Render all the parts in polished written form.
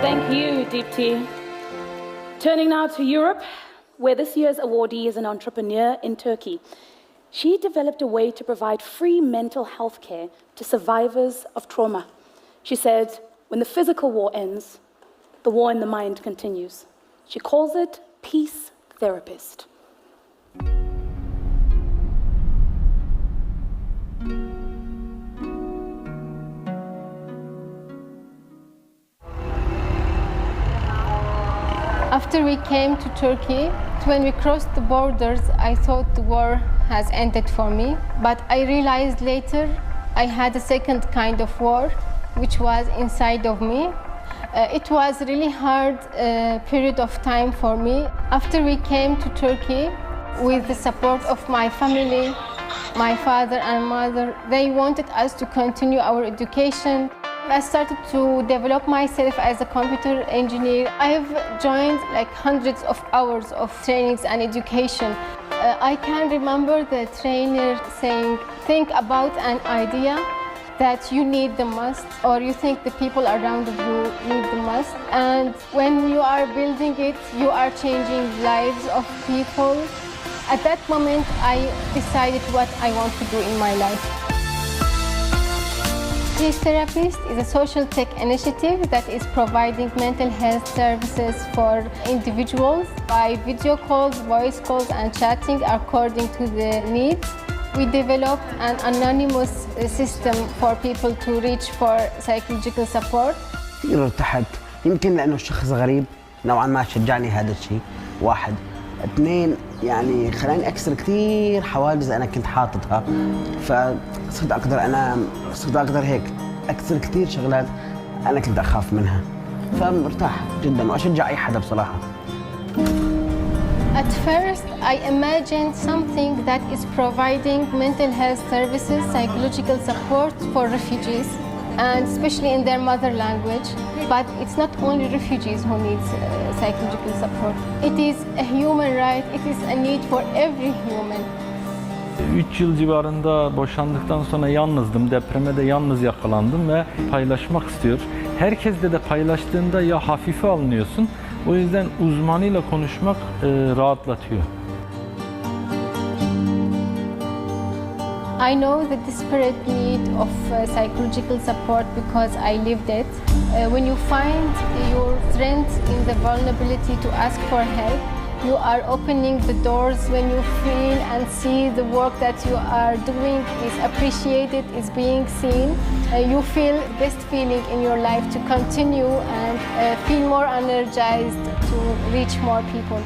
Thank you, Deepti. Turning now to Europe, where this year's awardee is an entrepreneur in Turkey. She developed a way to provide free mental health care to survivors of trauma. She said, when the physical war ends, the war in the mind continues. She calls it Peace Therapist. After we came to Turkey, when we crossed the borders, I thought the war has ended for me. But I realized later I had a second kind of war, which was inside of me. It was a really hard period of time for me. After we came to Turkey, with the support of my family, my father and mother, they wanted us to continue our education. I started to develop myself as a computer engineer. I have joined like hundreds of hours of trainings and education. I can remember the trainer saying, think about an idea that you need the most, or you think the people around you need the most. And when you are building it, you are changing lives of people. At that moment, I decided what I want to do in my life. Peace Therapist is a social tech initiative that is providing mental health services for individuals by video calls, voice calls, and chatting according to the needs. We developed an anonymous system for people to reach for psychological support. كثير ارتحت، يمكن لأنه الشخص غريب نوعاً ما شجعني هذا الشيء، واحد. اثنين، يعني خلاني أكسر كثير حواجز أنا كنت حاططها، فصرت أقدر هيك أكسر كثير شغلات أنا كنت أخاف منها، فمرتاح جداً وأشجع أي حدا بصراحة. At first, I imagined something that is providing mental health services, psychological support for refugees, and especially in their mother language. But it's not only refugees who need psychological support. It is a human right, it is a need for every human. 3 yıl civarında boşandıktan sonra yalnızdım, depreme de yalnız yakalandım ve paylaşmak istiyor. Herkesle de paylaştığında ya hafife alınıyorsun, o yüzden uzmanıyla konuşmak rahatlatıyor. I know the desperate need of psychological support because I lived it. When you find your strength in the vulnerability to ask for help, you are opening the doors. When you feel and see the work that you are doing is appreciated, is being seen, you feel the best feeling in your life to continue and feel more energized to reach more people.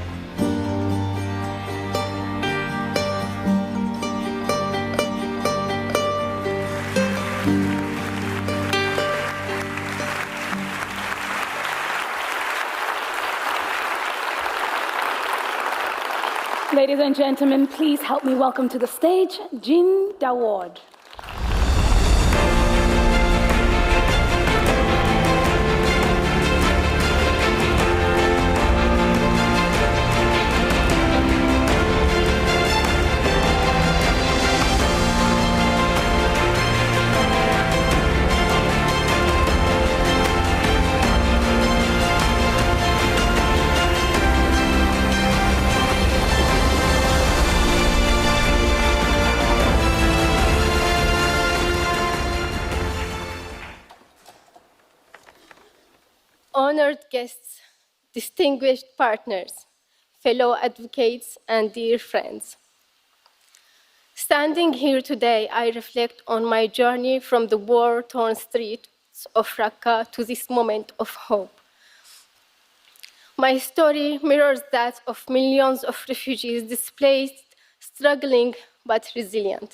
Ladies and gentlemen, please help me welcome to the stage Jin Dawod. Honored guests, distinguished partners, fellow advocates, and dear friends. Standing here today, I reflect on my journey from the war-torn streets of Raqqa to this moment of hope. My story mirrors that of millions of refugees displaced, struggling, but resilient.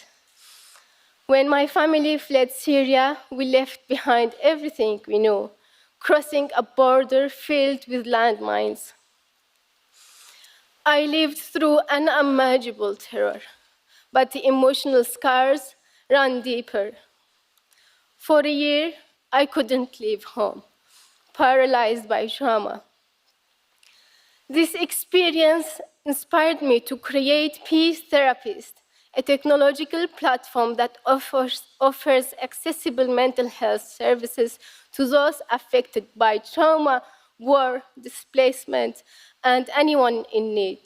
When my family fled Syria, we left behind everything we knew, crossing a border filled with landmines. I lived through unimaginable terror, but the emotional scars ran deeper. For a year, I couldn't leave home, paralyzed by trauma. This experience inspired me to create Peace Therapist, a technological platform that offers accessible mental health services to those affected by trauma war, displacement, and anyone in need.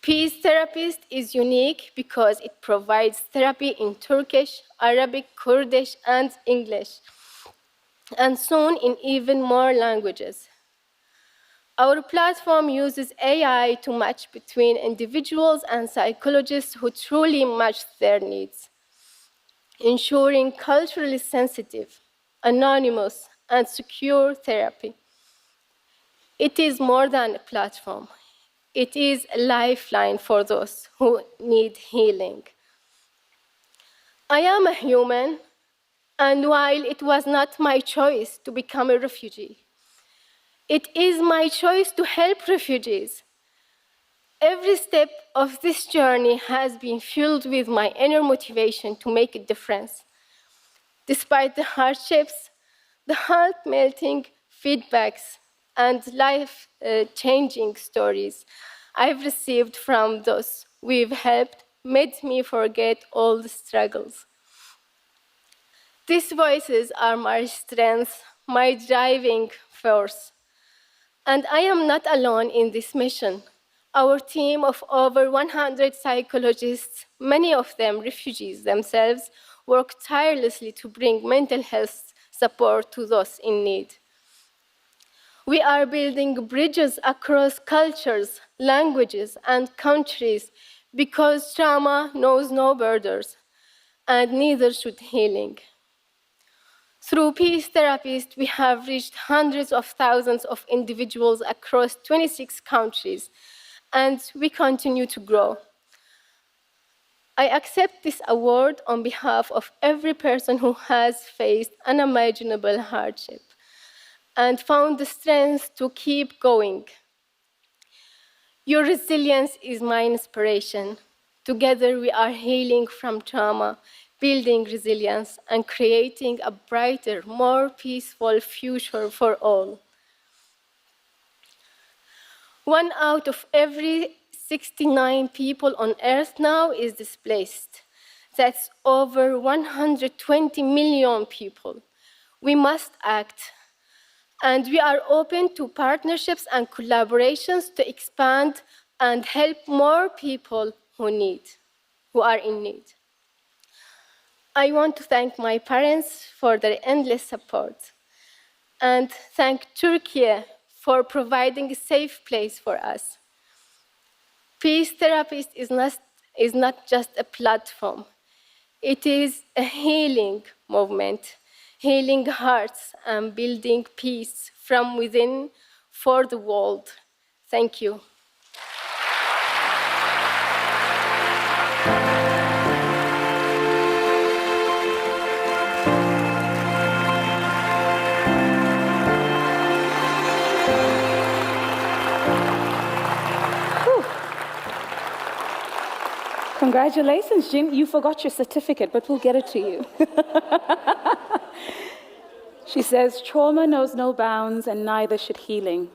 Peace Therapist is unique because it provides therapy in Turkish, Arabic, Kurdish, and English, and soon in even more languages. Our platform uses AI to match between individuals and psychologists who truly match their needs, ensuring culturally sensitive, anonymous, and secure therapy. It is more than a platform. It is a lifeline for those who need healing. I am a human, and while it was not my choice to become a refugee, it is my choice to help refugees. Every step of this journey has been fueled with my inner motivation to make a difference. Despite the hardships, the heart-melting feedbacks, and life-changing stories I've received from those we've helped made me forget all the struggles. These voices are my strength, my driving force. And I am not alone in this mission. Our team of over 100 psychologists, many of them refugees themselves, work tirelessly to bring mental health support to those in need. We are building bridges across cultures, languages, and countries because trauma knows no borders, and neither should healing. Through Peace Therapists, we have reached hundreds of thousands of individuals across 26 countries, and we continue to grow. I accept this award on behalf of every person who has faced unimaginable hardship and found the strength to keep going. Your resilience is my inspiration. Together we are healing from trauma, building resilience, and creating a brighter, more peaceful future for all. 1 out of every 69 people on Earth now is displaced. That's over 120 million people. We must act. And we are open to partnerships and collaborations to expand and help more people who are in need. I want to thank my parents for their endless support and thank Turkey for providing a safe place for us. Peace Therapist is not just a platform. It is a healing movement, healing hearts and building peace from within for the world. Thank you. Congratulations, Jin. You forgot your certificate, but we'll get it to you. She says, trauma knows no bounds and neither should healing.